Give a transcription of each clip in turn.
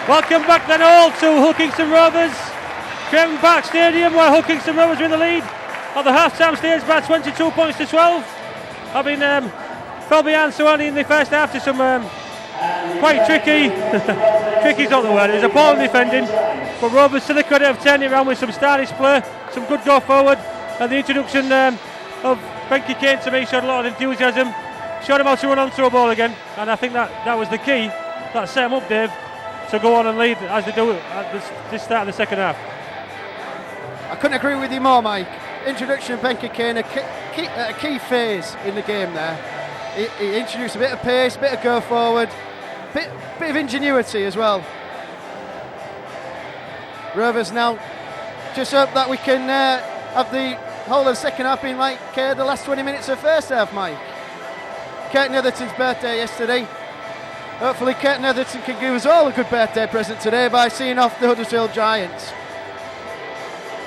Welcome back then all to Hull Kingston Rovers, Craven Park Stadium, where Hull Kingston Rovers win the lead at the half-time stage by 22 points to 12. Having fell behind so early in the first half to some quite tricky, tricky's not the word, it was appalling defending, but Rovers to the credit of turning it around with some stylish play, some good go forward, and the introduction of Benke Kane to me showed a lot of enthusiasm, showed him how to run onto a ball again, and I think that was the key, that set him up, Dave, to go on and lead as they do at the start of the second half. I couldn't agree with you more, Mike. Introduction of Benke Kane, a key phase in the game there. He introduced a bit of pace, a bit of go forward, bit of ingenuity as well. Rovers now just hope that we can have the whole of the second half being like the last 20 minutes of first half, Mike. Kurt Netherton's birthday yesterday. Hopefully Kurt Netherton can give us all a good birthday present today by seeing off the Huddersfield Giants.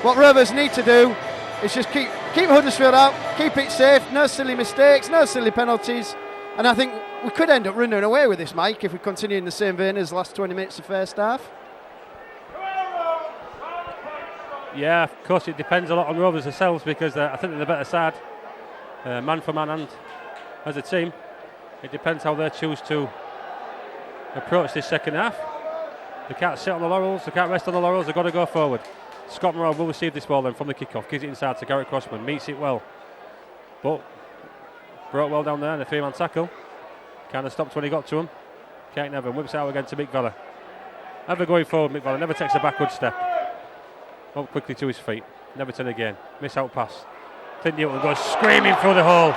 What Rovers need to do is just keep Huddersfield out, keep it safe, no silly mistakes, no silly penalties, and I think we could end up running away with this, Mike, if we continue in the same vein as the last 20 minutes of first half. Yeah, of course it depends a lot on Rovers themselves, because I think they're the better side, man for man and as a team. It depends how they choose to approach this second half. They can't sit on the laurels, they can't rest on the laurels, they've got to go forward. Scott Morrell will receive this ball then from the kick-off, gives it inside to Garrett Crossman, meets it well, but brought well down there in a three-man tackle. Kind of stopped when he got to him. Kate Nevin whips out again to Mick Vella. Ever going forward, Mick Vella never takes a backward step. Up quickly to his feet. Neverton again, miss out pass. Clint Newton goes screaming through the hole.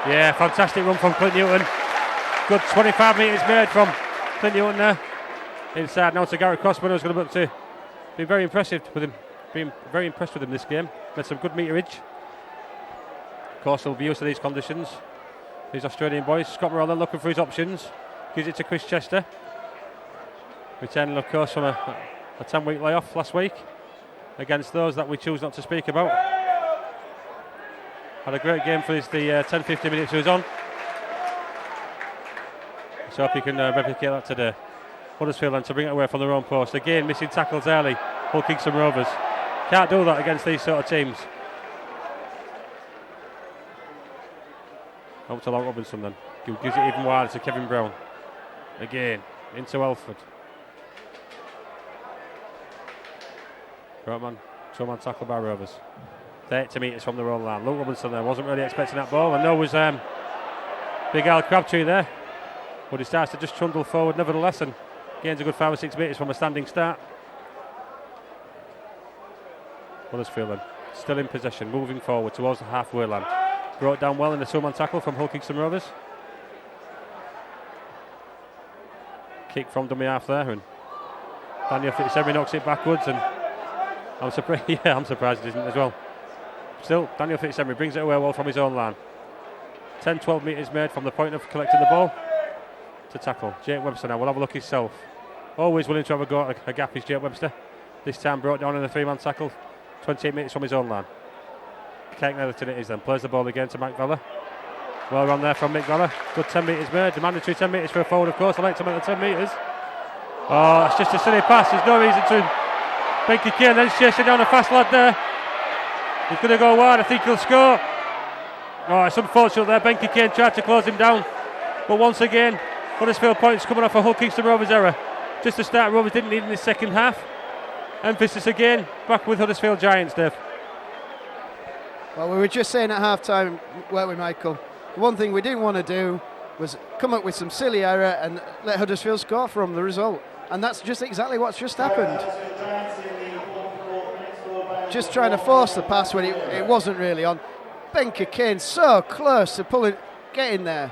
Yeah, fantastic run from Clint Newton. Good 25 metres made from Clint Newton there. Inside now to Garrett Crossman, who's going to look to be very impressive with him. Being very impressed with him this game. Made some good meterage. Of course, he'll be used to these conditions. These Australian boys. Scott Morrell then looking for his options. Gives it to Chris Chester. Returning, of course, from a 10-week layoff last week against those that we choose not to speak about. Had a great game for the 10-15 minutes he was on. So hope he can replicate that today. Huddersfield then to bring it away from their own post. Again, missing tackles early. Hull Kingston Rovers. Can't do that against these sort of teams. Out to Locke Robinson then. Gives it even wider to Kevin Brown. Again, into Elford. Right man, two-man tackle by Rovers. 30 metres from their own line. Luke Robinson there wasn't really expecting that ball. And there was Big Al Crabtree there. But he starts to just trundle forward nevertheless and gains a good 5 or 6 metres from a standing start. Huddersfield then, still in possession, moving forward towards the halfway line. Brought down well in the two-man tackle from Hull Kingston Rovers. Kick from dummy half there, and Daniel Fitzhenry knocks it backwards, and I'm surprised. Yeah, I'm surprised it isn't as well. Still, Daniel Fitzhenry brings it away well from his own line. 10-12 metres made from the point of collecting the ball to tackle. Jake Webster now will have a look himself. Always willing to have a go at a gap is Jake Webster. This time brought down in a three-man tackle. 28 metres from his own line. Kate Netherton it is then. Plays the ball again to Mike Vella. Well run there from Mick Vella. Good 10 metres made. The mandatory 10 metres for a forward, of course. I like to make the 10 metres. Oh, it's just a silly pass. There's no reason to. Benke Kane then chasing down a fast lad there. He's going to go wide. I think he'll score. Oh, it's unfortunate there. Benke Kane tried to close him down. But once again, Huddersfield points coming off a Hull Kingston Rovers error. Just to start, Rovers didn't need in the second half. Emphasis again, back with Huddersfield Giants, Dave. Well, we were just saying at half-time, weren't we, Michael? The one thing we didn't want to do was come up with some silly error and let Huddersfield score from the result. And that's just exactly what's just happened. Just trying to force the pass when it wasn't really on. Benke Kane so close to getting there.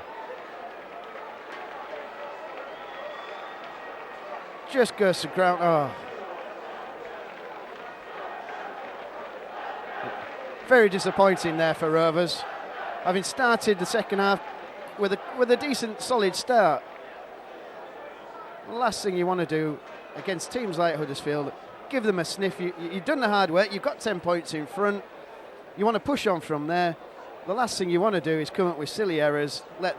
Just goes to ground. Oh. Very disappointing there for Rovers. Having started the second half with a decent, solid start. The last thing you want to do against teams like Huddersfield, give them a sniff. You've done the hard work. You've got 10 points in front. You want to push on from there. The last thing you want to do is come up with silly errors, let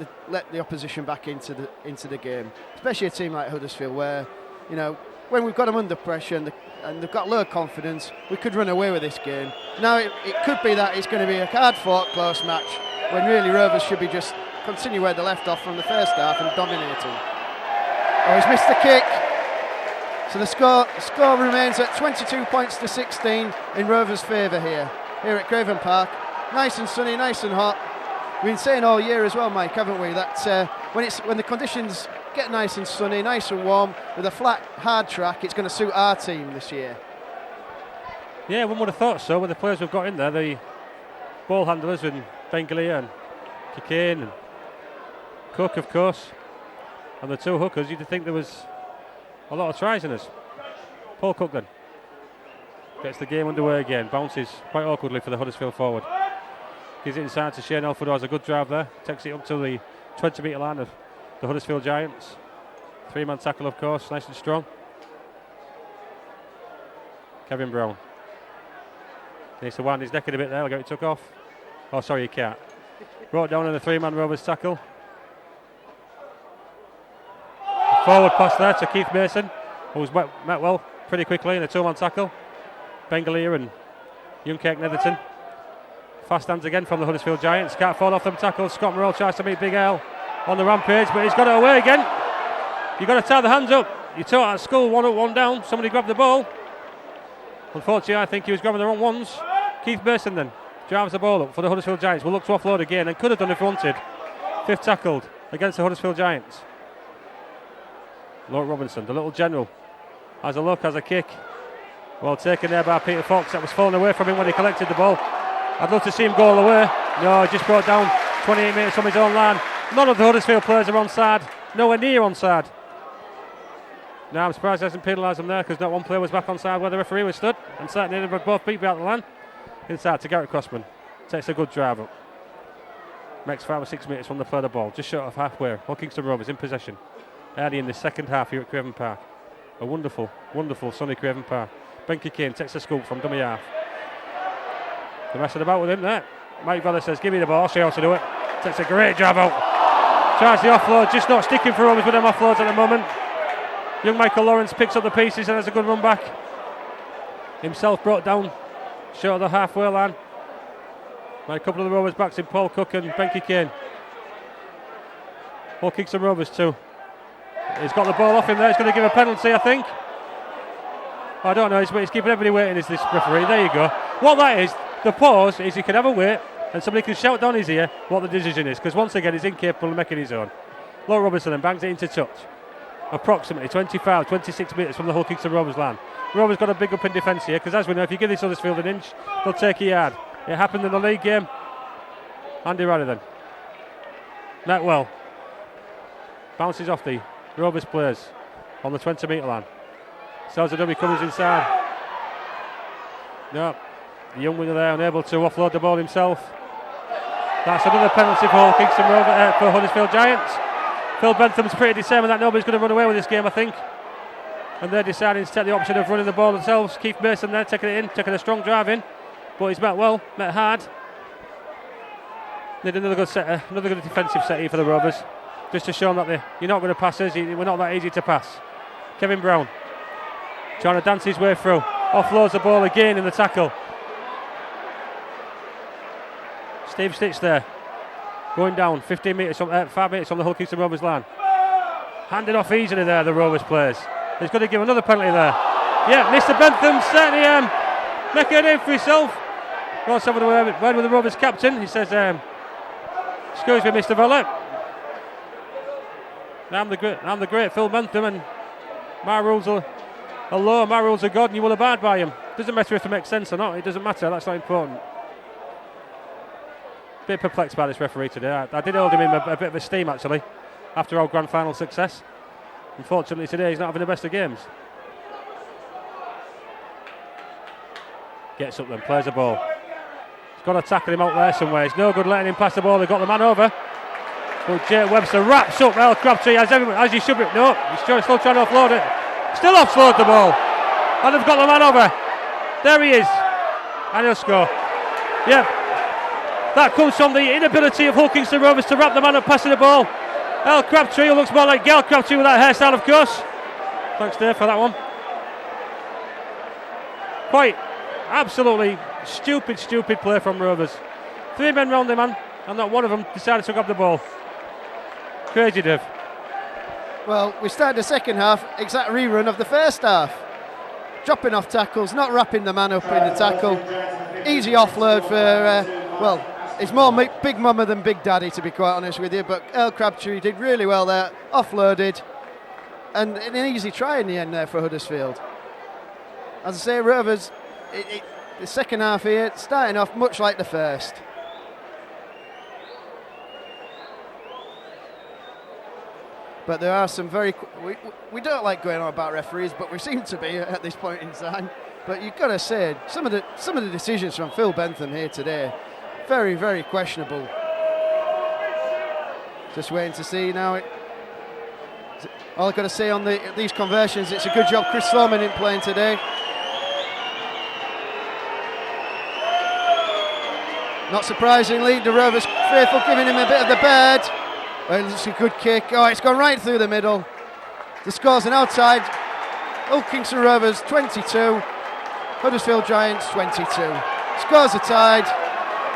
the opposition back into the game. Especially a team like Huddersfield, where you know, when we've got them under pressure and they've got low confidence, we could run away with this game. Now it could be that it's going to be a hard-fought, close match when really Rovers should be just continue where they left off from the first half and dominating. Oh, he's missed the kick. So the score remains at 22 points to 16 in Rovers' favour here at Craven Park. Nice and sunny, nice and hot. We've been saying all year as well, Mike, haven't we, that when the conditions get nice and sunny, nice and warm, with a flat, hard track, it's going to suit our team this year. Yeah, one would have thought so with the players we've got in there, the ball handlers and Bengalia and Kikane and Cook, of course, and the two hookers. You'd think there was a lot of tries in us. Paul Cook then gets the game underway again, bounces quite awkwardly for the Huddersfield forward. Gives it inside to Shane Elford, who has a good drive there, takes it up to the 20 metre line of the Huddersfield Giants. 3-man tackle, of course, nice and strong. Kevin Brown needs to wind his neck in a bit there, look how he took off. Oh, sorry, he can't. Brought down in the 3-man Rovers tackle. A forward pass there to Keith Mason, who's met well pretty quickly in a 2-man tackle. Bengalia and Youngkirk Netherton. Fast hands again from the Huddersfield Giants. Can't fall off them tackles. Scott Morrell tries to meet Big Al on the rampage, but he's got it away again. You've got to tie the hands up. You taught at school, 1 up, 1 down. Somebody grabbed the ball. Unfortunately, I think he was grabbing the wrong ones. Keith Mason then drives the ball up for the Huddersfield Giants. Will look to offload again and could have done if wanted. 5th tackled against the Huddersfield Giants. Lord Robinson, the little general, has a look, has a kick. Well taken there by Peter Fox. That was falling away from him when he collected the ball. I'd love to see him go all the way. No, just brought down 28 metres from his own line. None of the Huddersfield players are onside. Nowhere near onside. Now I'm surprised he hasn't penalised them there because not one player was back onside where the referee was stood. And certainly they both people out the line. Inside to Garrett Crossman. Takes a good drive up. Makes 5 or 6 metres from the further ball. Just short of halfway. Kingston Rovers in possession. Early in the second half here at Craven Park. A wonderful, wonderful sunny Craven Park. Ben Kikane takes a scoop from dummy half. The rest of the bout with him there. Mike Vella says, give me the ball, I'll show you how to do it. Takes a great drive out. Tries the offload, just not sticking for Rovers with them offloads at the moment. Young Michael Lawrence picks up the pieces and has a good run back. Himself brought down short of the halfway line by a couple of the Rovers backs in Paul Cook and Ben Kikane. Kingston Rovers too. He's got the ball off him there, he's going to give a penalty, I think. I don't know, he's keeping everybody waiting, is this referee. There you go. What that is, the pause is he can have a wait and somebody can shout down his ear what the decision is, because once again he's incapable of making his own. Lord Robinson then bangs it into touch. Approximately 25, 26 metres from the Hull Kingston Rovers line. Rovers got a big up in defence here, because as we know, if you give this Huddersfield an inch, they'll take a yard. It happened in the league game. Andy Ruddy then. Netwell bounces off the Rovers players on the 20 metre line. Sells a dummy, comes inside. No, the young winger there unable to offload the ball himself. That's another penalty for Kingston Rovers, for Huddersfield Giants. Phil Bentham's pretty determined that nobody's going to run away with this game, I think. And they're deciding to take the option of running the ball themselves. Keith Mason there taking it in, taking a strong drive in. But he's met well, met hard. Need another good defensive set here for the Rovers. Just to show them that you're not going to pass us, we're not that easy to pass. Kevin Brown trying to dance his way through. Offloads the ball again in the tackle. Steve Stitch there. Going down 5 metres from the Hull Kingston Rovers line. Handed off easily there, the Rovers players. He's going to give another penalty there. Yeah, Mr. Bentham certainly making a name for himself. Goes over the word with the Rovers captain. He says, excuse me, Mr. Vella. I'm the great Phil Bentham, and my rules are law, my rules are God, and you will abide by them. Doesn't matter if they make sense or not, it doesn't matter, that's not important. Bit perplexed by this referee today. I did hold him in a bit of esteem actually, after our grand final success. Unfortunately today he's not having the best of games. Gets up then, plays the ball. He's got to tackle him out there somewhere. It's no good letting him pass the ball, they've got the man over. But Jay Webster wraps up El Crabtree as he should be. No, he's still trying to offload it. Still offload the ball. And they've got the man over. There he is. And he'll score. Yep. That comes from the inability of Hull Kingston Rovers to wrap the man up passing the ball. El Crabtree, who looks more like Gail Crabtree with that hairstyle, of course. Thanks, Dave, for that one. Quite absolutely stupid play from Rovers. 3 men round the man, and not one of them decided to grab the ball. Crazy, Dave. Well, we started the second half, exact rerun of the first half. Dropping off tackles, not wrapping the man up in the tackle. Easy offload for, it's more Big Mama than Big Daddy, to be quite honest with you, but Earl Crabtree did really well there, offloaded, and an easy try in the end there for Huddersfield. As I say, Rovers, the second half here, starting off much like the first. But there are some we don't like going on about referees, but we seem to be at this point in time. But you've got to say, some of the decisions from Phil Bentham here today, very, very questionable. Just waiting to see now. All I've got to say on these conversions, it's a good job Chris Sloman in playing today. Not surprisingly, the Rovers faithful giving him a bit of the bird. It's a good kick. Oh, it's gone right through the middle. The score's an outside. Old Kingston Rovers 22, Huddersfield Giants 22. Scores are tied,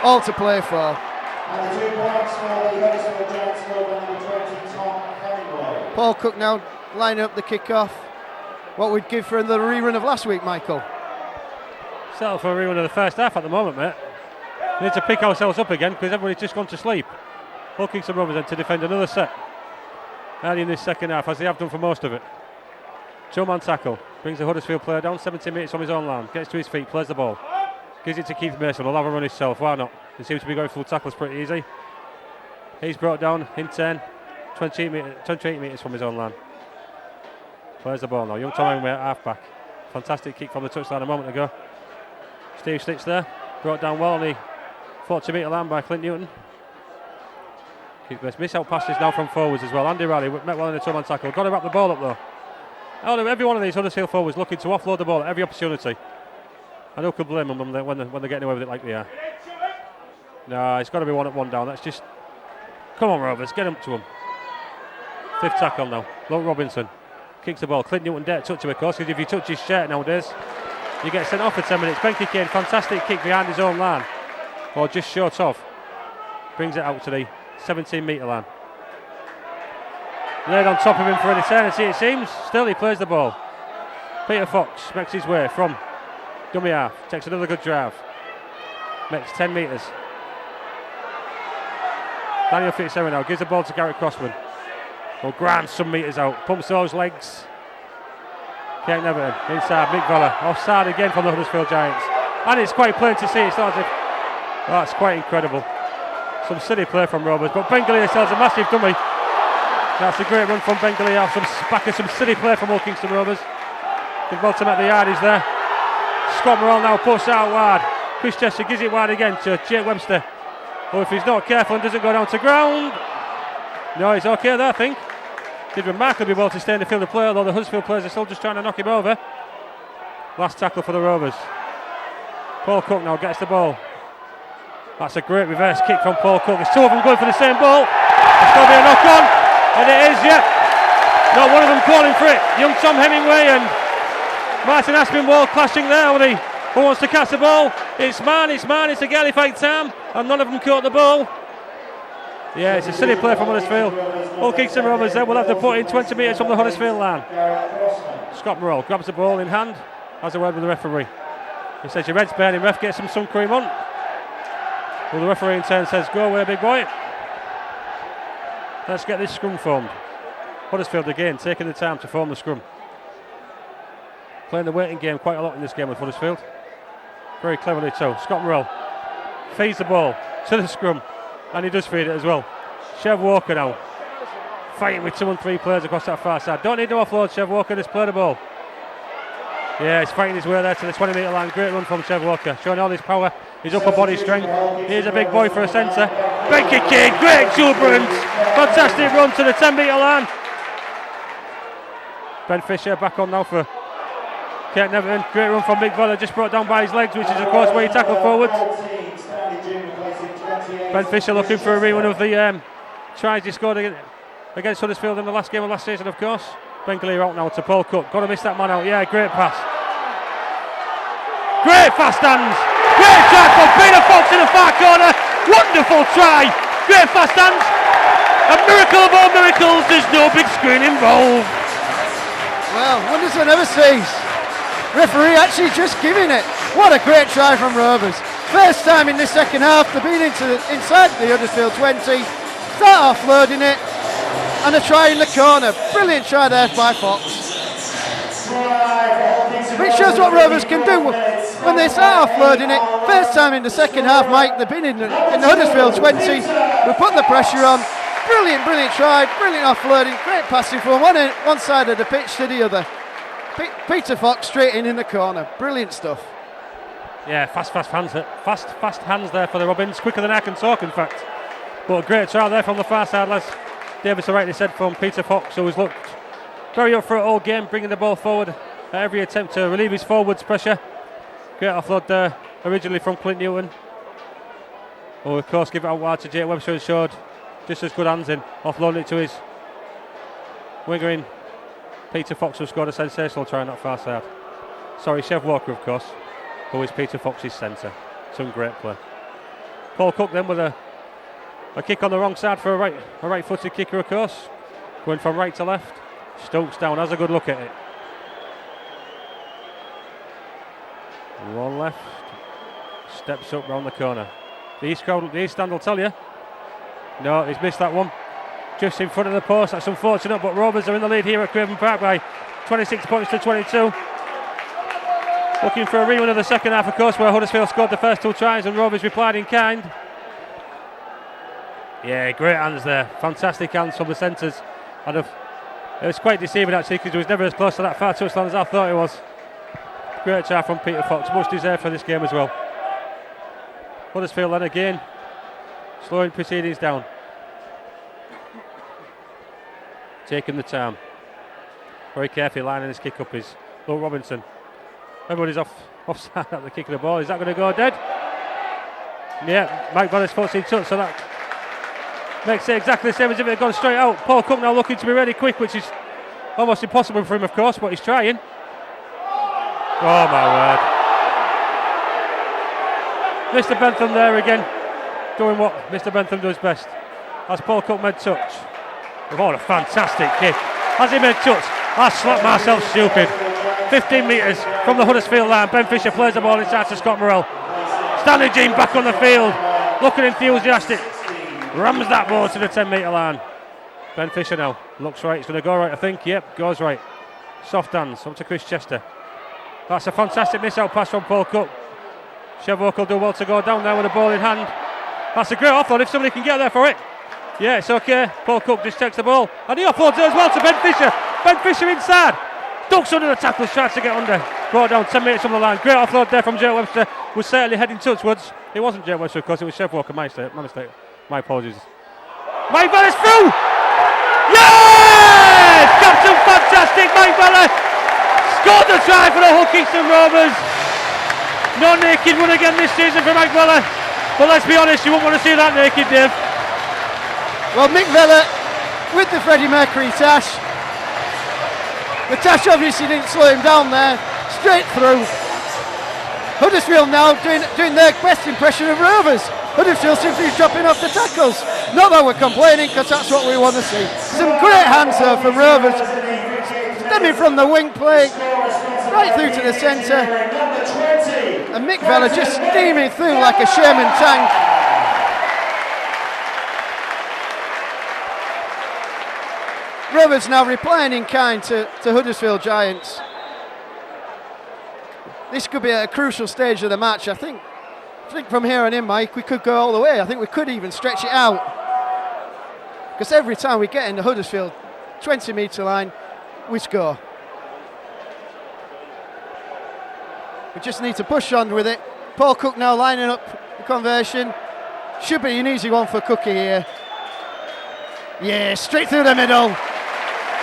all to play for. And the 2 points for the Huddersfield Giants scored by number 20, Tom Hemingway. Paul Cook now lining up the kick-off. What we'd give for the rerun of last week, Michael? Settle for a rerun of the first half at the moment, mate. We need to pick ourselves up again because everybody's just gone to sleep. Hull Kingston Rovers then to defend another set early in this second half, as they have done for most of it. 2-man tackle, brings the Huddersfield player down 17 metres from his own line, gets to his feet, plays the ball, gives it to Keith Mason, he'll have a run himself, why not? He seems to be going full tackles pretty easy. He's brought down in 10, 28 metres from his own line. Plays the ball now, young Tom Hemingway at half back. Fantastic kick from the touchline a moment ago. Steve Stitch there, brought down well on the 40 metre line by Clint Newton. Miss out passes now from forwards as well. Andy Riley met well in the 2-man tackle. Got to wrap the ball up though. Every one of these Huddersfield forwards looking to offload the ball at every opportunity. And who could blame them when they're getting away with it like they are? No, it's got to be 1-up, 1 down. That's just... Come on, Rovers, get them to him. 5th tackle now. Luke Robinson kicks the ball. Clint Newton dare touch him, of course, because if you touch his shirt nowadays, you get sent off for 10 minutes. Benke Kane, fantastic kick behind his own line. Or just short of. Brings it out to the 17 metre line. Laid on top of him for an eternity, it seems. Still, he plays the ball. Peter Fox makes his way from dummy half. Takes another good drive. Makes 10 metres. Daniel Fitzgerald now gives the ball to Garrett Crossman. Well, grinds some metres out. Pumps those legs. Kate Neverton inside. Mick Vella offside again from the Huddersfield Giants. And it's quite plain to see. It's not as if... Oh, that's quite incredible. Some silly play from Rovers, but Bengali sells a massive dummy. That's a great run from Bengali off some silly play from Hull Kingston Rovers. Good ball to make the yardies there. Scott Morrell now puts out wide. Chris Chester gives it wide again to Jake Webster. Oh, if he's not careful and doesn't go down to ground. No, he's okay there, I think. Did remarkably well to stay in the field of play, although the Huddersfield players are still just trying to knock him over. Last tackle for the Rovers. Paul Cook now gets the ball. That's a great reverse kick from Paul Cook. There's 2 of them going for the same ball. It's going to be a knock on. And it is, yeah. Not one of them calling for it. Young Tom Hemingway and Martin Aspinwall clashing there. Who wants to catch the ball? It's mine. It's a galley fight time. And none of them caught the ball. Yeah, it's a silly play from Huddersfield. Hull Kingston Rovers then will have to put in 20 metres from the Huddersfield line. Scott Morrell grabs the ball in hand. Has a word with the referee. He says, your red's burning, ref, get some sun cream on. Well, the referee in turn says, go away, big boy. Let's get this scrum formed. Huddersfield again taking the time to form the scrum. Playing the waiting game quite a lot in this game with Huddersfield. Very cleverly too. Scott Morrell feeds the ball to the scrum, and he does feed it as well. Chev Walker now fighting with 2 and 3 players across that far side. Don't need to offload Chev Walker, just play the ball. Yeah, he's fighting his way there to the 20 metre line. Great run from Chev Walker, showing all his power, his upper body strength. Here's a big boy for a centre. Benke Kane, great exuberance. Fantastic run to the 10 metre line. Ben Fisher back on now for Kate Neverton. Great run from Mick Vella, just brought down by his legs, which is of course where he tackled forward. Ben Fisher looking for a rerun of the tries he scored against Huddersfield in the last game of last season, of course. Bengali out now to Paul Cook. Got to miss that man out. Yeah, great pass. Great fast hands. Great try from Peter Fox in the far corner. Wonderful try. Great fast hands. A miracle of all miracles. There's no big screen involved. Well, wonders one never sees. Referee actually just giving it. What a great try from Rovers. First time in the second half, they've been inside the Huddersfield 20. Start offloading it. And a try in the corner. Brilliant try there by Fox. But it shows what Rovers can do when they start offloading it. First time in the second half, Mike, they've been in the Huddersfield 20. We put the pressure on. Brilliant try, brilliant offloading, great passing from one side of the pitch to the other. Peter Fox straight in the corner. Brilliant stuff. Yeah, fast hands there for the Robins. Quicker than I can talk, in fact. But a great try there from the far side, as Davis rightly said, from Peter Fox, who has looked very up for it all game, bringing the ball forward at every attempt to relieve his forwards pressure. Great offload there, originally from Clint Newton. Who, of course, give it out wide to Jake Webster and showed just as good hands in, offloading it to his winger in Peter Fox, who scored a sensational try on that far side. Sorry, Chev Walker, of course, who is Peter Fox's centre. Some great play. Paul Cook then with a kick on the wrong side for a right-footed kicker, of course. Going from right to left. Stokes down, has a good look at it. One left. Steps up round the corner. The East stand will tell you. No, he's missed that one. Just in front of the post, that's unfortunate, but Rovers are in the lead here at Craven Park by 26 points to 22. Looking for a rerun of the second half, of course, where Huddersfield scored the first two tries and Rovers replied in kind. Yeah, great hands there. Fantastic hands from the centres. It was quite deceiving, actually, because he was never as close to that far touchline as I thought he was. Great try from Peter Fox, much deserved for this game as well. Huddersfield then again, slowing proceedings down. Taking the time. Very carefully lining his kick up is Luke Robinson. Everybody's offside at the kick of the ball. Is that going to go dead? Yeah, Mike Beller's foot's in touch, so that makes it exactly the same as if it had gone straight out. Paul Cook now looking to be really quick, which is almost impossible for him, of course, but he's trying. Oh my word. Mr. Bentham there again, doing what Mr. Bentham does best. As Paul Cook made touch. Oh, a fantastic kick. Has he made touch? I slapped myself stupid. 15 metres from the Huddersfield line. Ben Fisher plays the ball inside to Scott Morrell. Stanley Jean back on the field, looking enthusiastic. Rams that ball to the 10-metre line. Ben Fisher now looks right. It's going to go right, I think. Yep, goes right. Soft hands up to Chris Chester. That's a fantastic miss-out pass from Paul Cook. Chevrolet will do well to go down there with the ball in hand. That's a great offload if somebody can get there for it. Yeah, it's okay. Paul Cook just takes the ball and he offloads it as well to Ben Fisher. Ben Fisher inside. Ducks under the tackles, tries to get under. Brought down 10 metres from the line. Great offload there from Jake Webster. Was certainly heading touchwards. It wasn't Jake Webster, of course, it was Chev Walker. My mistake. My apologies. Mike Beller's through! Yes! Captain fantastic, Mike Beller! Scored the try for the Hull Kingston Rovers. No naked run again this season for Mike Beller. But let's be honest, you won't want to see that naked, Dave. Well, Mick Vella with the Freddie Mercury tash. The tash obviously didn't slow him down there. Straight through. Huddersfield now doing their best impression of Rovers. Huddersfield simply dropping off the tackles. Not that we're complaining, because that's what we want to see. Some great hands there from Rovers. Stemming from the wing play, right through to the centre. And Mick Vella just steaming through like a Sherman tank. Rovers now replying in kind to Huddersfield Giants. This could be a crucial stage of the match. I think from here on in, Mike, we could go all the way. I think we could even stretch it out. Because every time we get in the Huddersfield 20-metre line, we score. We just need to push on with it. Paul Cook now lining up the conversion. Should be an easy one for Cookie here. Yeah, straight through the middle.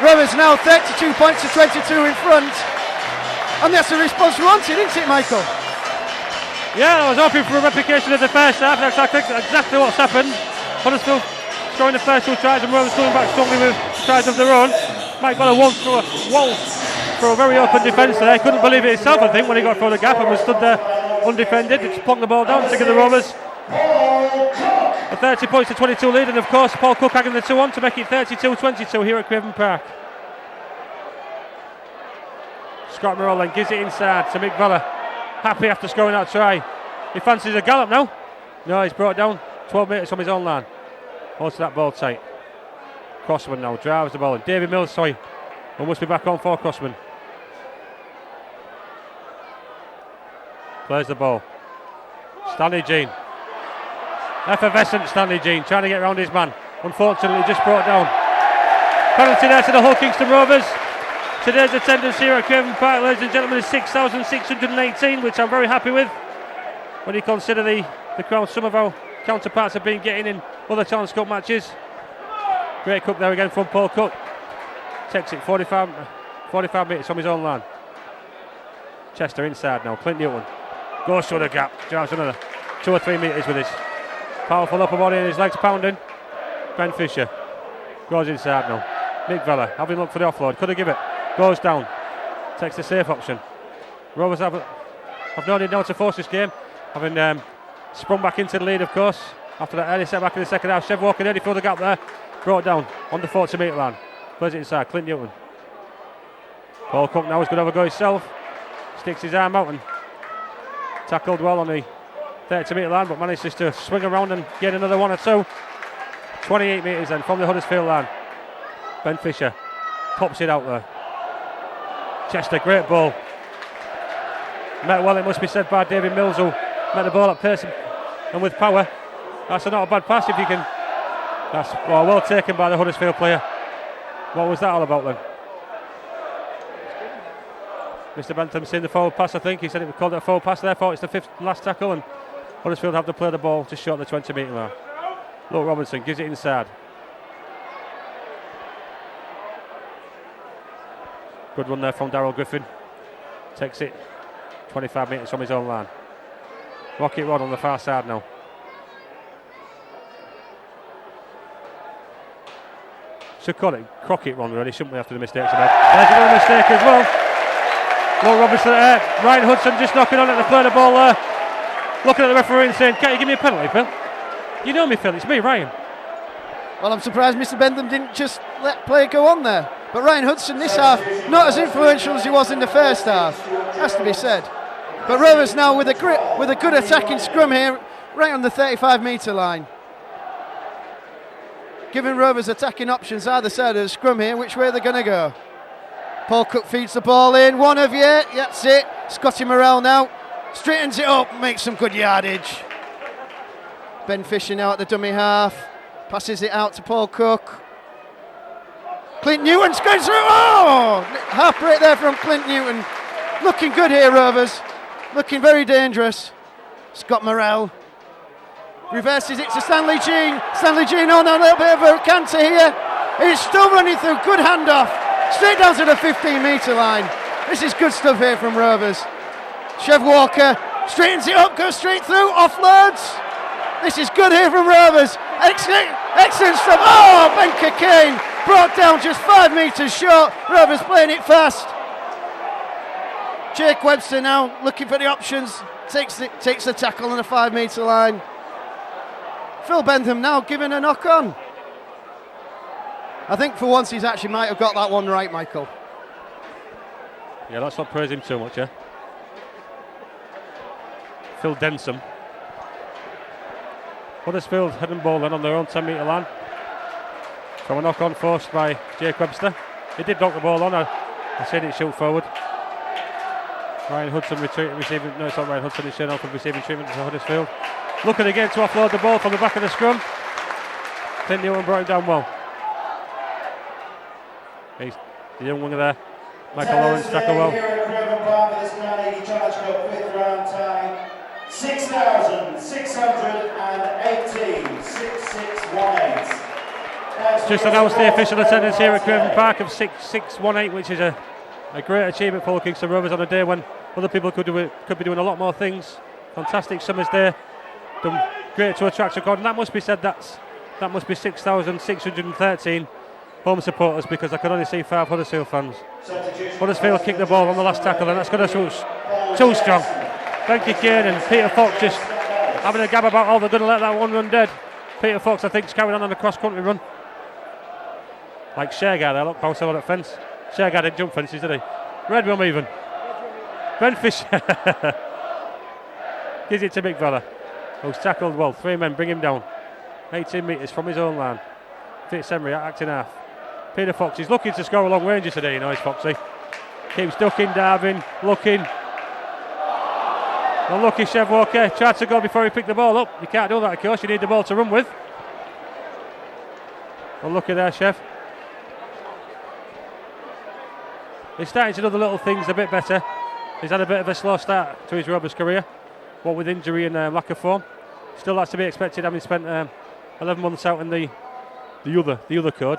Rovers now 32 points to 22 in front. And that's the response we wanted, isn't it, Michael? Yeah, I was hoping for a replication of the first half. That's exactly what's happened. Huddersfield scoring the first two tries and Rovers coming back strongly with tries of their own. Mike Bella won through a wall for a very open defence there. He couldn't believe it himself, I think, when he got through the gap and was stood there undefended. Just plunked the ball down to give the Rovers a 30 points to 22 lead, and of course Paul Cook adding the 2 on to make it 32-22 here at Craven Park. Scott Morrell then gives it inside to Mick Vella. Happy after scoring that try. He fancies a gallop now. No, he's brought down 12 metres from his own line. Holds to that ball tight. Crossman now drives the ball in. David Mills, we must be back on for Crossman. Plays the ball. Stanley Jean. Effervescent Stanley Jean trying to get around his man. Unfortunately just brought down. Penalty there to the Hull Kingston Rovers. Today's attendance here at Craven Park, ladies and gentlemen, is 6,618, which I'm very happy with when you consider the crowd some of our counterparts have been getting in other Challenge Cup matches. Great cup there again from Paul Cook. Takes it 45 metres from his own line. Chester inside now. Clint Newton goes through the gap. Drives another 2 or 3 metres with his powerful upper body and his legs pounding. Ben Fisher goes inside now. Mick Vella having looked for the offload. Could have given it. Goes down. Takes the safe option. Rovers have no need now to force this game. Having sprung back into the lead, of course, after that early setback in the second half. Chev Walker nearly through the gap there. Brought down on the 40 metre line. Plays it inside. Clint Newton. Paul Cook now is going to have a go himself. Sticks his arm out and tackled well on the 30 metre line, but manages to swing around and get another 1 or 2. 28 metres then from the Huddersfield line. Ben Fisher pops it out there. Chester, great ball. Met well, it must be said, by David Mills, who met the ball at pace and with power. That's not a bad pass if you can. That's well taken by the Huddersfield player. What was that all about then? Mr. Bentham seen the forward pass, I think. He said it was called a forward pass, therefore it's the 5th last tackle, and Huddersfield have to play the ball just short of the 20 metre mark. Luke Robinson gives it inside. Good run there from Darryl Griffin. Takes it 25 metres from his own line. Rocket Rod on the far side now. Should call it Crockett run really, shouldn't we, after the mistakes he made? There's another mistake as well. Luke Robinson, Ryan Hudson just knocking on it to play the ball there. Looking at the referee and saying, can't you give me a penalty, Phil? You know me, Phil, it's me, Ryan. Well, I'm surprised Mr. Bentham didn't just let play go on there. But Ryan Hudson this half, not as influential as he was in the first half, has to be said. But Rovers now with a good attacking scrum here, right on the 35 metre line. Giving Rovers attacking options either side of the scrum here, which way they're going to go. Paul Cook feeds the ball in, one of you, that's it. Scotty Morrell now, straightens it up, makes some good yardage. Ben Fisher now at the dummy half, passes it out to Paul Cook. Clint Newton's going through, half break there from Clint Newton. Looking good here, Rovers, looking very dangerous. Scott Morrell reverses it to Stanley Jean. Stanley Jean on a little bit of a canter here. He's still running through, good handoff. Straight down to the 15 metre line. This is good stuff here from Rovers. Chev Walker straightens it up, goes straight through, offloads. This is good here from Rovers. Excellent stuff. Ben Cockayne brought down just 5 metres short. Rovers playing it fast. Jake Webster now looking for the options. Takes the tackle on the 5 metre line. Phil Bentham now giving a knock on. I think for once he's actually might have got that one right, Michael. Yeah, let's not praise him too much, yeah. Phil Denson. Huddersfield heading ball then on their own 10 metre line. So a knock on forced by Jake Webster. He did knock the ball on. I said it shoot forward. Ryan Hudson receiving. No, it's not Ryan Hudson. It's Shane Alford receiving treatment to Huddersfield. Looking again to offload the ball from the back of the scrum. Clint Newton brought it down well. He's the young winger there. Michael Lawrence tackle well. 6,618. Just announced the official attendance here at Craven Park of 6,618, which is a great achievement for the Kingston Rovers on a day when other people could be doing a lot more things. Fantastic summer's day. Done great to attract a crowd, and that must be said. That must be 6,613 home supporters because I could only see 5 Huddersfield fans. Huddersfield kicked the ball on the last tackle, and that's going to shoot too strong. Benke Kane and Peter Fox just having a gab about, they're going to let that one run dead. Peter Fox, I think, is carrying on the cross-country run. Like Shergar there, look, bounced over that fence. Shergar didn't jump fences, did he? Red one even. Ben Fisher gives it to big fella, who's tackled well. 3 men bring him down. 18 metres from his own line. Fitzhenry acting half. Peter Fox is looking to score a long range today, he's Foxy. Keeps ducking, diving, looking. Unlucky Chev Walker, tried to go before he picked the ball up. You can't do that, of course, you need the ball to run with. Unlucky there, Chev. He's starting to do the little things a bit better. He's had a bit of a slow start to his Rovers career, what with injury and lack of form. Still that's to be expected, having spent 11 months out in the other code.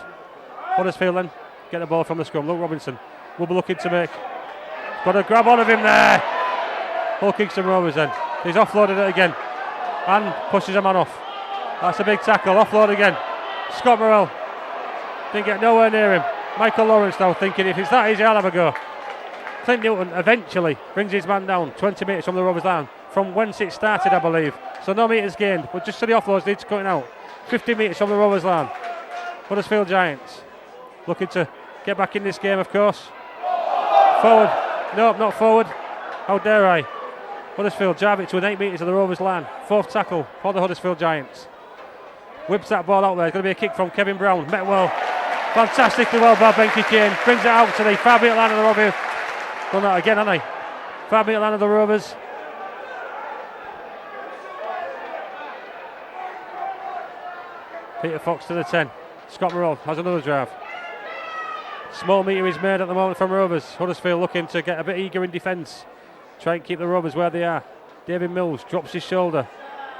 Huddersfield then get the ball from the scrum. Luke Robinson will be looking to make. Got a grab on of him there. Hull Kingston Rovers then. He's offloaded it again and pushes a man off. That's a big tackle. Offload again. Scott Morrell didn't get nowhere near him. Michael Lawrence now thinking, if it's that easy, I'll have a go. Clint Newton eventually brings his man down 20 metres from the Rovers line, from whence it started, I believe. So no metres gained, but just so the offloads needs cutting out. 50 metres from the Rovers line. Huddersfield Giants looking to get back in this game, of course. Forward. Nope, not forward. How dare I? Huddersfield drive it to an 8 metres of the Rovers line. 4th tackle for the Huddersfield Giants. Whips that ball out there. It's going to be a kick from Kevin Brown. Met well. Fantastically well by Benke Kane. Brings it out to the 5 metre line of the Rovers. Done that again, hasn't he? 5 metre line of the Rovers. Peter Fox to the 10. Scott Morrell has another drive. Small metre is made at the moment from Rovers. Huddersfield looking to get a bit eager in defence. Try and keep the Rovers where they are. David Mills drops his shoulder.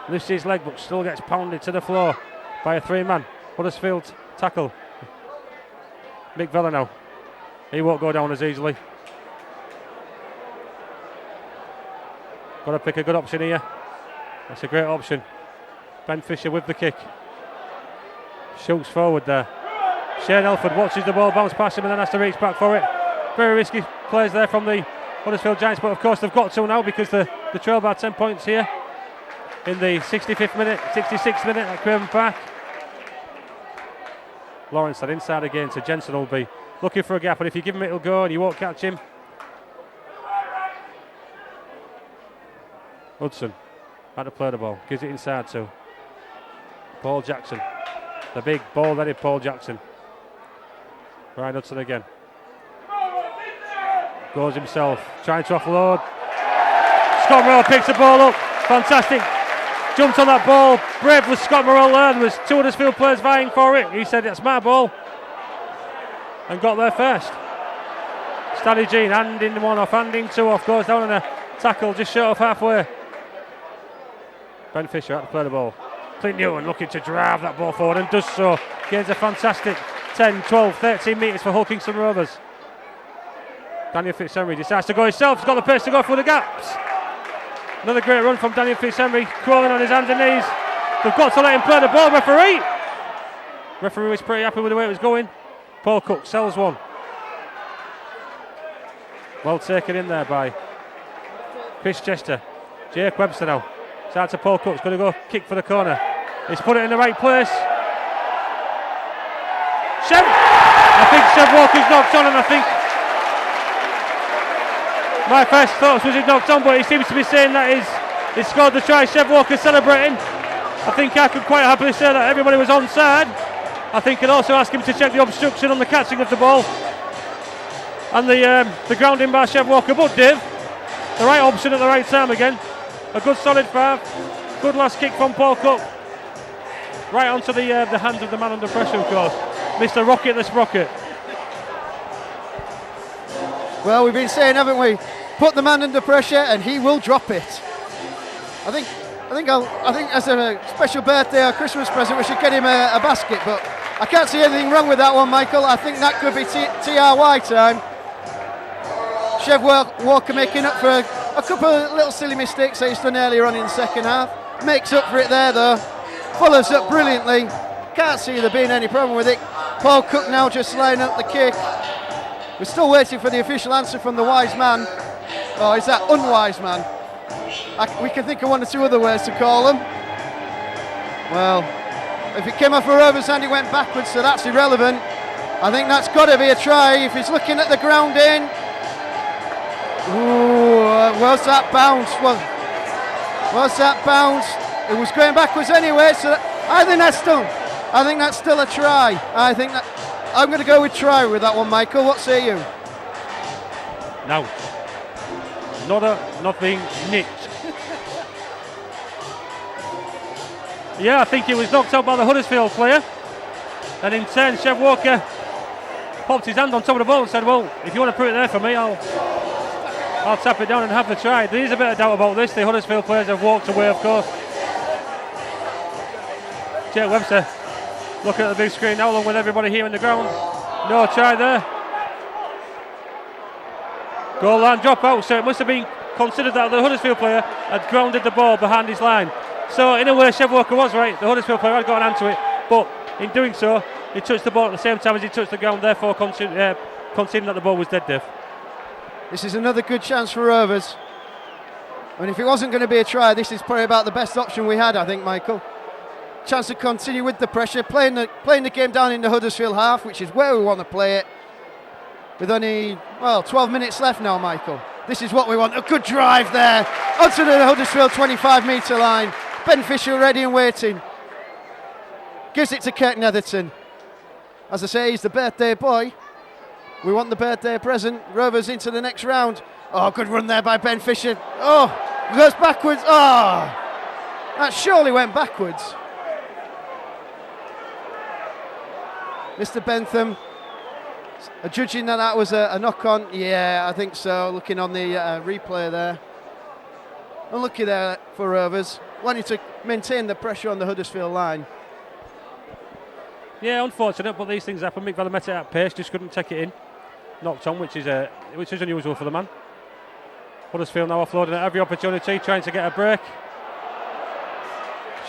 Lifts his leg but still gets pounded to the floor by a 3-man. Huddersfield tackle. Mick Vella now. He won't go down as easily. Got to pick a good option here. That's a great option. Ben Fisher with the kick. Shoots forward there. Shane Elford watches the ball bounce past him and then has to reach back for it. Very risky plays there from the Huddersfield Giants, but of course they've got to now because the trail by 10 points here in the 65th minute, 66th minute at Craven Park. Lawrence that inside again, so Jensen will be looking for a gap, and if you give him it, he'll go and you won't catch him. Hudson had to play the ball, gives it inside to Paul Jackson. The big ball-headed Paul Jackson. Ryan Hudson again. Goes himself, trying to offload. Scott Morrell picks the ball up. Fantastic. Jumped on that ball. Brave was Scott Morrell there. There was 2 Huddersfield players vying for it. He said, it's my ball. And got there first. Stanley Jean handing 1 off, handing 2 off. Goes down on a tackle just short of halfway. Ben Fisher had to play the ball. Clint Newton looking to drive that ball forward and does so. Gains a fantastic 10, 12, 13 metres for Hull Kingston Rovers. Daniel Fitzhenry decides to go himself. He's got the pace to go through the gaps. Another great run from Daniel Fitzhenry, crawling on his hands and knees. They've got to let him play the ball, referee. Referee was pretty happy with the way it was going. Paul Cook sells one. Well taken in there by Chris Chester. Jake Webster now. It's out to Paul Cook. He's going to go kick for the corner. He's put it in the right place. I think Chev Walker's knocked on, and I think my first thoughts was he knocked on, but he seems to be saying that he scored the try. Chev Walker celebrating. I think I could quite happily say that everybody was onside. I think I'd also ask him to check the obstruction on the catching of the ball and the grounding by Chev Walker. But Dave, the right option at the right time again. A good solid 5. Good last kick from Paul Cook. Right onto the hands of the man under pressure, of course. Mr. Rocket the Sprocket. Well, we've been saying, haven't we? Put the man under pressure and he will drop it. I think as a special birthday or Christmas present, we should get him a basket. But I can't see anything wrong with that one, Michael. I think that could be TRY time. Chev Walker making up for a couple of little silly mistakes that he's done earlier on in the second half. Makes up for it there, though. Follows up brilliantly. Can't see there being any problem with it. Paul Cook now just laying up the kick. We're still waiting for the official answer from the wise man. Oh, is that unwise man? We can think of one or two other ways to call him. Well, if it came off a Rovers hand, he went backwards, so that's irrelevant. I think that's got to be a try if he's looking at the ground in. Ooh, was that bounce? Was that bounce? It was going backwards anyway, so I think that's still a try. I'm going to go with try with that one, Michael. What say you? No. Not being nicked. Yeah, I think he was knocked out by the Huddersfield player. And in turn, Chev Walker popped his hand on top of the ball and said, well, if you want to put it there for me, I'll tap it down and have the try. There is a bit of doubt about this. The Huddersfield players have walked away, of course. Jake Webster looking at the big screen now, along with everybody here in the ground. No try there. Goal line drop out, so it must have been considered that the Huddersfield player had grounded the ball behind his line. So in a way, Chev Walker was right. The Huddersfield player had got an hand to it, but in doing so, he touched the ball at the same time as he touched the ground, therefore conceding that the ball was dead, Dave. This is another good chance for Rovers. And if it wasn't going to be a try, this is probably about the best option we had, I think, Michael. Chance to continue with the pressure, playing the game down in the Huddersfield half, which is where we want to play it. With only, 12 minutes left now, Michael. This is what we want. A good drive there. Onto the Huddersfield 25-metre line. Ben Fisher ready and waiting. Gives it to Kirk Netherton. As I say, he's the birthday boy. We want the birthday present. Rovers into the next round. Oh, good run there by Ben Fisher. Oh, goes backwards. Oh, that surely went backwards. Mr. Bentham judging that was a knock-on. Yeah, I think so. Looking on the replay there. Unlucky there for Rovers. Wanting to maintain the pressure on the Huddersfield line. Yeah, unfortunate, but these things happen. Mick Vella met it at pace, just couldn't take it in. Knocked on, which is unusual for the man. Huddersfield now offloading at every opportunity, trying to get a break.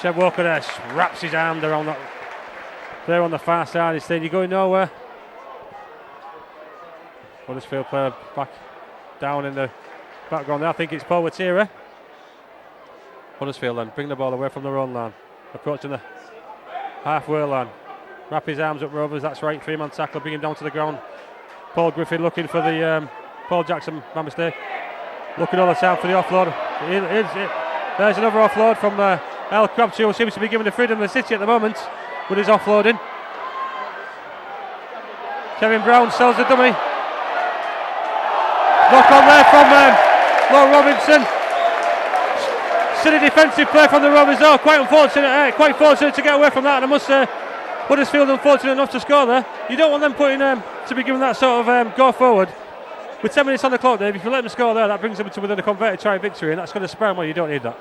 Chev Walker there wraps his arm around that player on the far side. He's saying, you're going nowhere. Huddersfield player back down in the background there. I think it's Paul Watira. Huddersfield then bring the ball away from their own line, approaching the halfway line. Wrap his arms up Rovers, that's right, 3-man tackle, bring him down to the ground. Paul Griffin looking for the Paul Jackson, my mistake. Looking all the time for the offload. There's another offload from Al Crabtree, who seems to be given the freedom of the city at the moment with his offloading. Kevin Brown sells the dummy. Knock on there from Law Robinson. Silly defensive play from the Rovers though, quite fortunate to get away from that, and I must say Huddersfield unfortunate enough to score there. You don't want them to be given that sort of go forward. With 10 minutes on the clock, Dave, if you let them score there, that brings them to within a converted try victory, and that's going to spare them. Well, you don't need that.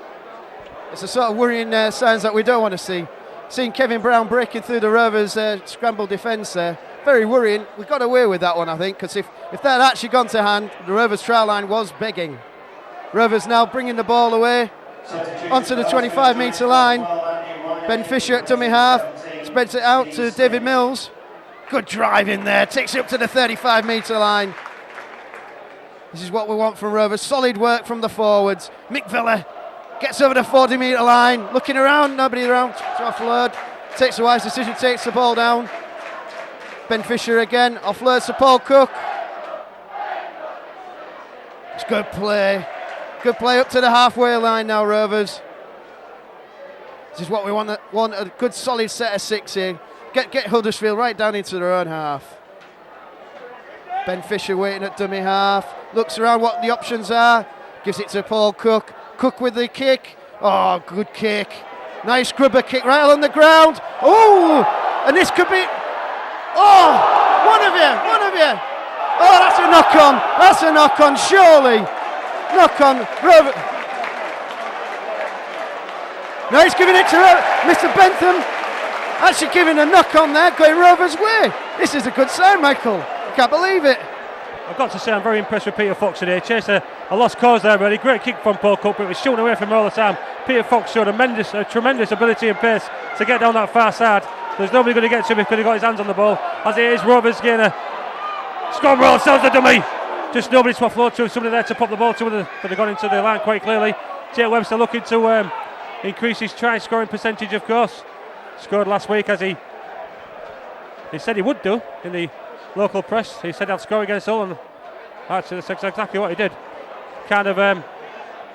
It's the sort of worrying signs that we don't want to see. Seeing Kevin Brown breaking through the Rovers' scramble defence there, very worrying. We got away with that one, I think, because if that had actually gone to hand, the Rovers' try line was begging. Rovers now bringing the ball away onto the 25-metre line. Ben Fisher at dummy half, spreads it out to David Mills. Good drive in there, takes it up to the 35-metre line. This is what we want from Rovers. Solid work from the forwards. Mick Villa gets over the 40-metre line, looking around, nobody around to offload. Takes a wise decision, takes the ball down. Ben Fisher again, offloads to Paul Cook. It's good play. Good play up to the halfway line now, Rovers. This is what we want a good solid set of six here. Get Huddersfield right down into their own half. Ben Fisher waiting at dummy half. Looks around what the options are. Gives it to Paul Cook. Cook with the kick. Oh, good kick. Nice grubber kick right along the ground. Oh, and this could be... Oh, one of you. Oh, that's a knock-on, surely. Knock-on. No, he's giving it to Mr. Bentham. Actually giving a knock-on there, going Rovers' way. This is a good sign, Michael. Can't believe it. I've got to say I'm very impressed with Peter Fox today. Chased a lost cause there, really. Great kick from Paul Cook, but it was shooting away from him all the time. Peter Fox showed a tremendous ability and pace to get down that far side There's nobody going to get to him because he got his hands on the ball. As it is, Rovers getting a scrum roll, sells the dummy. Just nobody to offload to, somebody there to pop the ball to, but they've gone into the line quite clearly. Jake Webster looking to increase his try scoring percentage, of course. Scored last week, as he said he would do in the local press. He said he'll score against Hull, and actually that's exactly what he did. Kind of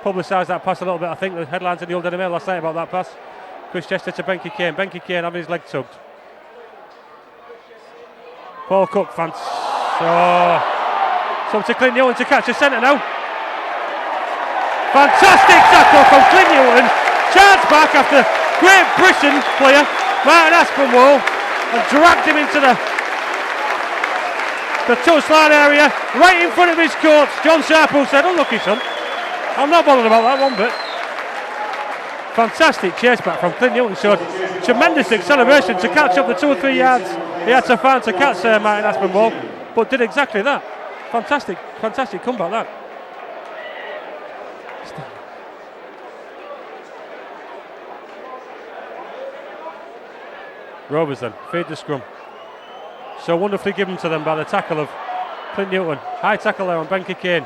publicised that pass a little bit. I think the headlines in the Old Daily Mail last night about that pass. Chris Chester to Benke Kane. Benke Kane having his leg tugged. Paul Cook, so to Clint Newton to catch the centre now. Fantastic tackle from Clint Newton. Charged back after Great Britain player Martin Aspinwall and dragged him into the touchline area, right in front of his coach. John Sharple said, "Unlucky, son. I'm not bothered about that one bit." Fantastic chase back from Clint Newton. Showed tremendous acceleration to catch up the 2 or 3 yards he had to find to catch Martin Aspinwall, but did exactly that. Fantastic comeback that. Rovers then feed the scrum. So wonderfully given to them by the tackle of Clint Newton. High tackle there on Benke Kane.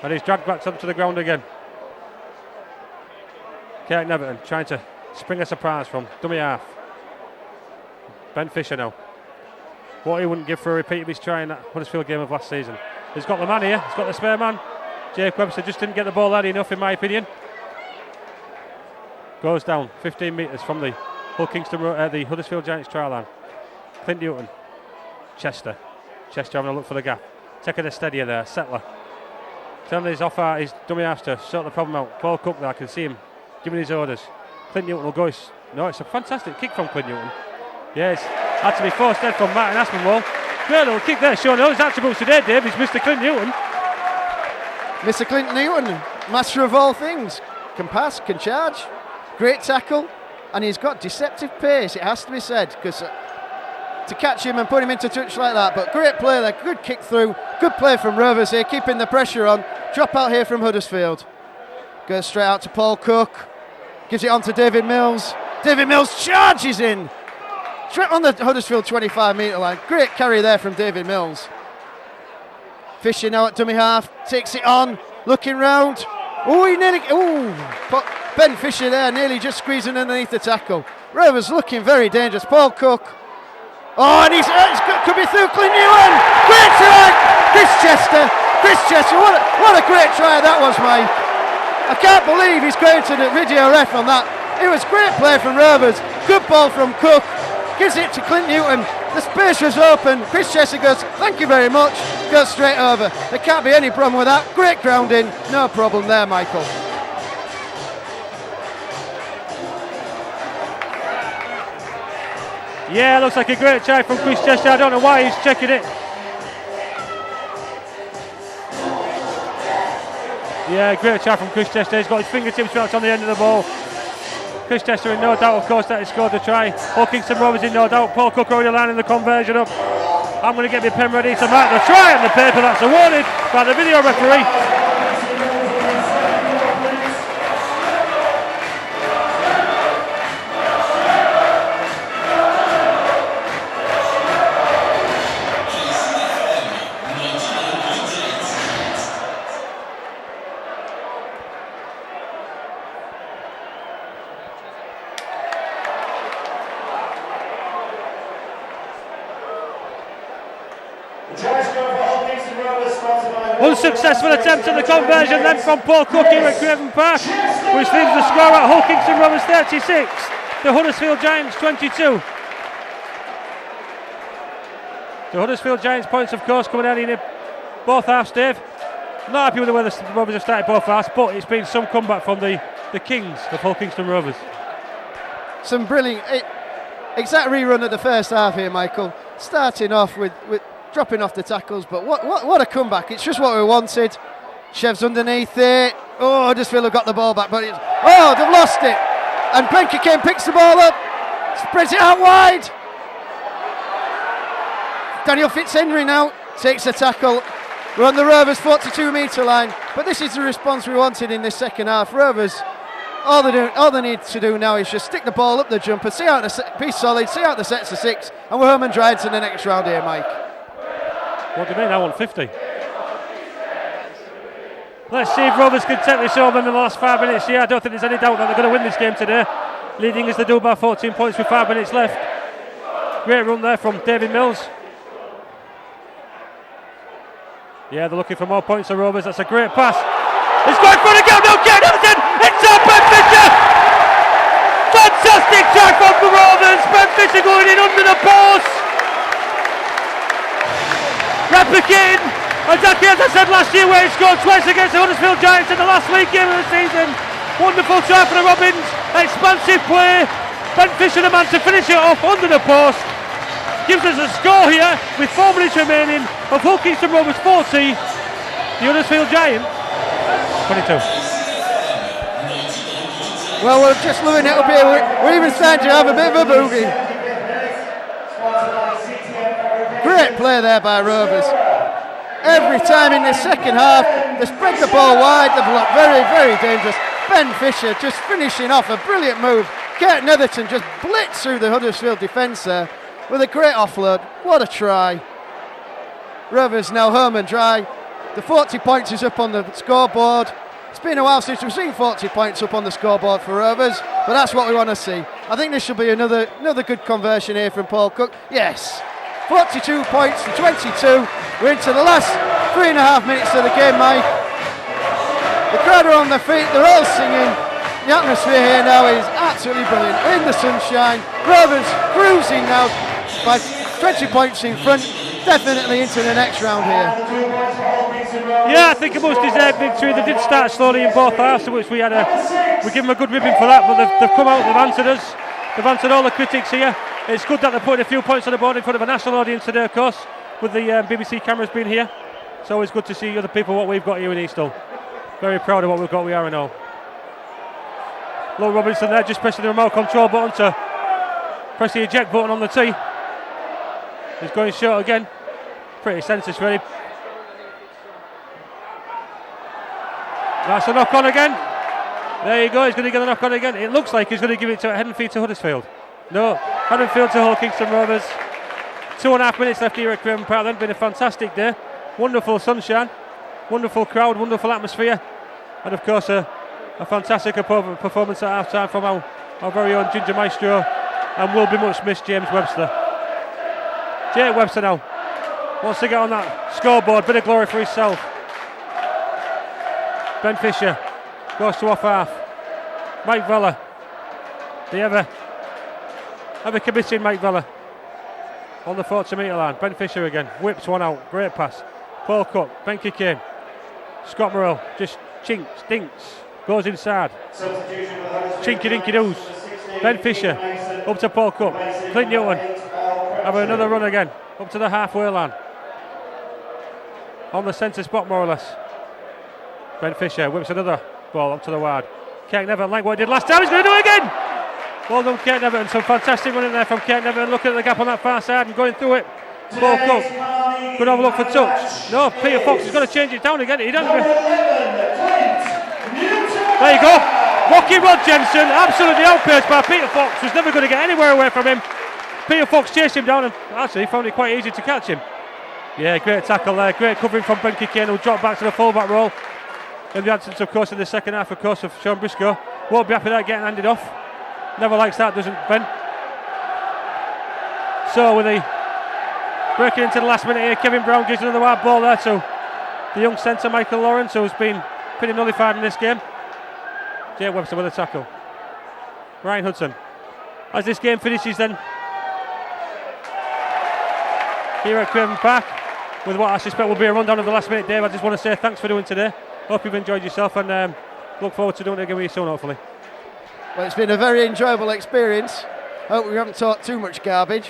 And he's dragged back onto the ground again. Kate Neverton trying to spring a surprise from dummy half. Ben Fisher now. What he wouldn't give for a repeat of his try in that Huddersfield game of last season. He's got the man here, he's got the spare man. Jake Webster just didn't get the ball early enough, in my opinion. Goes down 15 metres from the the Huddersfield Giants try line. Clint Newton. Chester having a look for the gap. Taking a steadier there, Settler. Turning his his dummy half to sort the problem out. Paul Cook there, I can see him giving his orders. Clint Newton will go. No, it's a fantastic kick from Clint Newton. Yes, had to be forced dead from Martin Aspinwall. Great little kick there, showing all his attributes today, Dave. He's Mr. Clint Newton. Mr. Clint Newton, master of all things. Can pass, can charge. Great tackle. And he's got deceptive pace, it has to be said, because to catch him and put him into touch like that. But great play there, good kick through. Good play from Rovers here, keeping the pressure on. Drop out here from Huddersfield. Goes straight out to Paul Cook. Gives it on to David Mills. David Mills charges in. Straight on the Huddersfield 25 metre line. Great carry there from David Mills. Fisher now at dummy half. Takes it on. Looking round. Oh, he nearly... but Ben Fisher there nearly just squeezing underneath the tackle. Rovers looking very dangerous. Paul Cook. Oh, and could be through Clint Newton. Great try. Chris Chester. What a great try that was, Mike. I can't believe he's going to the video ref on that. It was great play from Rovers. Good ball from Cook. Gives it to Clint Newton. The space was open. Chris Chester goes, "Thank you very much." Goes straight over. There can't be any problem with that. Great grounding. No problem there, Michael. Yeah, looks like a great try from Chris Chester. I don't know why he's checking it. Yeah, great try from Chris Chester. He's got his fingertips wrapped on the end of the ball. Chris Chester in no doubt, of course, that he scored the try. Hull Kingston Rovers in no doubt. Paul Cook already lining the conversion up. I'm going to get my pen ready to mark the try on the paper. That's awarded by the video referee. Unsuccessful attempt at the conversion then from Paul Cook here at Craven Park, which leaves the score at Hull Kingston Rovers 36, the Huddersfield Giants 22. The Huddersfield Giants points, of course, coming early in both halves, Dave. Not happy with the way the Rovers have started both halves, but it's been some comeback from the Kings of Hull Kingston Rovers. Some brilliant, exact rerun of the first half here, Michael. Starting off with dropping off the tackles, but what a comeback. It's just what we wanted. Chev's underneath it. Oh, Huddersfield have got the ball back, but they've lost it. And Benke Kane picks the ball up, spreads it out wide. Daniel Fitzhenry now takes the tackle. We're on the Rovers 42 metre line, but this is the response we wanted in this second half. Rovers All they need to do now is just stick the ball up the jumper, be solid, see out the sets of 6, and we're home and dry to the next round here, Mike. What do you mean? I want 50. Let's see if Rovers can take this over in the last 5 minutes here. I don't think there's any doubt that they're going to win this game today. Leading as they do by 14 points with 5 minutes left. Great run there from David Mills. Yeah, they're looking for more points for Rovers. That's a great pass. It's going for the goal. No, Kate Everton. It's up, Ben Fisher. Fantastic try from the Rovers. Ben Fisher going in under the post. Replicating exactly as I said last year, where he scored twice against the Huddersfield Giants in the last league game of the season. Wonderful try for the Robins. Expansive play. Ben Fisher, the man to finish it off under the post. Gives us a score here with 4 minutes remaining of Hull Kingston Rovers 40. The Huddersfield Giants 22. Well, we're just loving it up here. We're even starting to have a bit of a boogie. Great play there by Rovers. Every time in the second half, they spread the ball wide. They've looked very, very dangerous. Ben Fisher just finishing off a brilliant move. Kurt Netherton just blitzed through the Huddersfield defence there with a great offload. What a try. Rovers now home and dry. The 40 points is up on the scoreboard. It's been a while since we've seen 40 points up on the scoreboard for Rovers, but that's what we want to see. I think this should be another good conversion here from Paul Cook. Yes, 42 points to 22. We're into the last 3.5 minutes of the game, Mike. The crowd are on their feet, they're all singing. The atmosphere here now is absolutely brilliant. In the sunshine, Rovers cruising now by 20 points in front. Definitely into the next round here. Yeah, I think a most deserved victory. They did start slowly in both halves, which we give them a good ribbon for that, but they've come out, they've answered us. They've answered all the critics here. It's good that they're putting a few points on the board in front of a national audience today, of course, with the BBC cameras being here. It's always good to see other people what we've got here in Eastall. Very proud of what we've got with R&O. Low Robinson there, just pressing the remote control button to press the eject button on the tee. He's going short again. Pretty senseless, really. That's a knock on again. There you go, he's going to get a knock on again. It looks like he's going to give it to Haddonfield to Huddersfield. No, Haddonfield to Hull Kingston Rovers. 2.5 minutes left here at Craven Park. Then been a fantastic day. Wonderful sunshine, wonderful crowd, wonderful atmosphere, and of course a fantastic performance at half time from our very own Ginger Maestro, and will be much missed James Webster. Jake Webster now wants to get on that scoreboard, bit of glory for himself. Ben Fisher goes to off half. Mike Vella, the ever committing Mike Vella on the 40 metre line. Ben Fisher again, whips one out, great pass. Paul Cook, Benke Kane, Scott Morrell just stinks, goes inside. Chinky dinky doos. Ben Fisher up to Paul Cook. Clint Newton have another run again up to the halfway line, on the centre spot more or less. Ben Fisher whips another ball up to the wide. Kate Neverton, like what he did last time, he's going to do it again. Well done, Kate Neverton. Some fantastic running there from Kate Neverton, looking at the gap on that far side and going through it. Paul Cook could have a look for touch. No, Peter Fox is going to change it down again. He doesn't. There you go. Rocky Rod Jensen, absolutely outpaced by Peter Fox, was never going to get anywhere away from him. Peter Fox chased him down and actually found it quite easy to catch him. Yeah, great tackle there, great covering from Benke Kane, who dropped back to the full-back role. In the absence, of course, in the second half, of course, of Sean Briscoe. Won't be happy with that getting handed off. Never likes that, doesn't Ben? So with the breaking into the last minute here, Kevin Brown gives another wide ball there to the young centre Michael Lawrence, who's been pretty nullified in this game. Jake Webster with a tackle. Ryan Hudson. As this game finishes then, here at Craven Park, with what I suspect will be a rundown of the last minute, Dave, I just want to say thanks for doing today. Hope you've enjoyed yourself, and look forward to doing it again with you soon, hopefully. Well, it's been a very enjoyable experience. Hope we haven't talked too much garbage.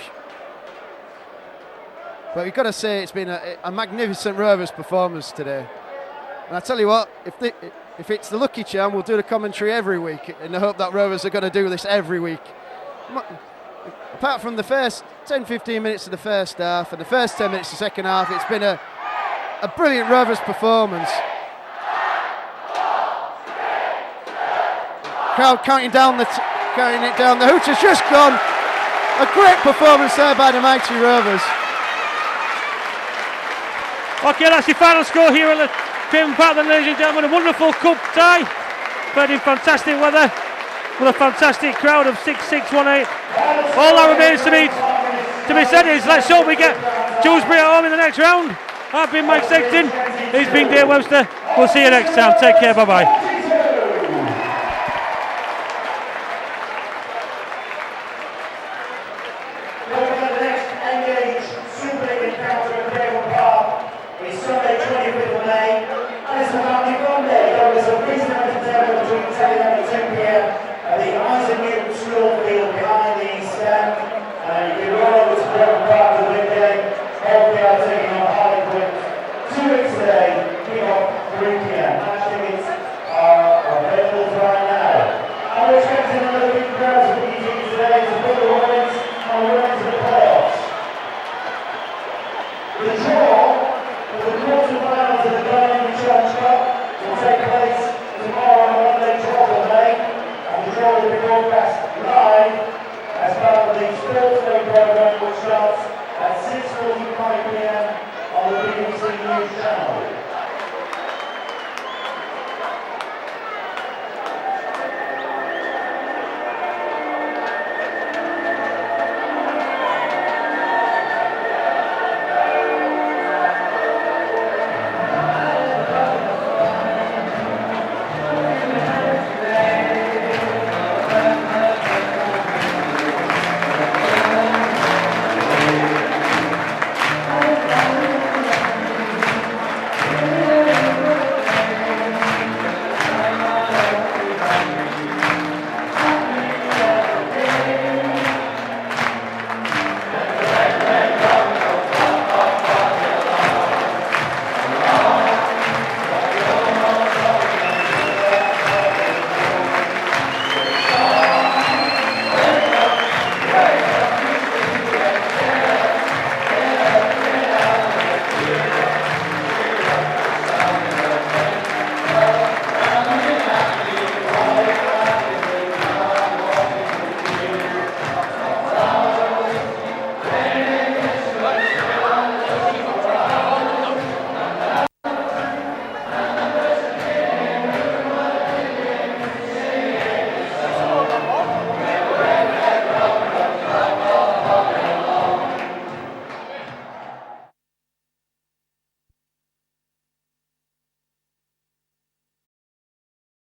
But we've got to say it's been a magnificent Rovers performance today. And I tell you what, if it's the lucky charm, we'll do the commentary every week in the hope that Rovers are going to do this every week. Apart from the first 10-15 minutes of the first half and the first 10 minutes of the second half, it's been a brilliant Rovers performance. Crowd counting it down. The hoot has just gone. A great performance there by the mighty Rovers. Okay, that's the final score here at the Craven Park, then, ladies and gentlemen. A wonderful cup tie, played in fantastic weather with a fantastic crowd of 6,618. All that remains to be said is let's hope we get Dewsbury at home in the next round. I've been Mike Sexton. He's been Dave Webster. We'll see you next time. Take care. Bye bye. Sunday, 25th of May, and it's a family fun day. There was a reason to tell between 10 and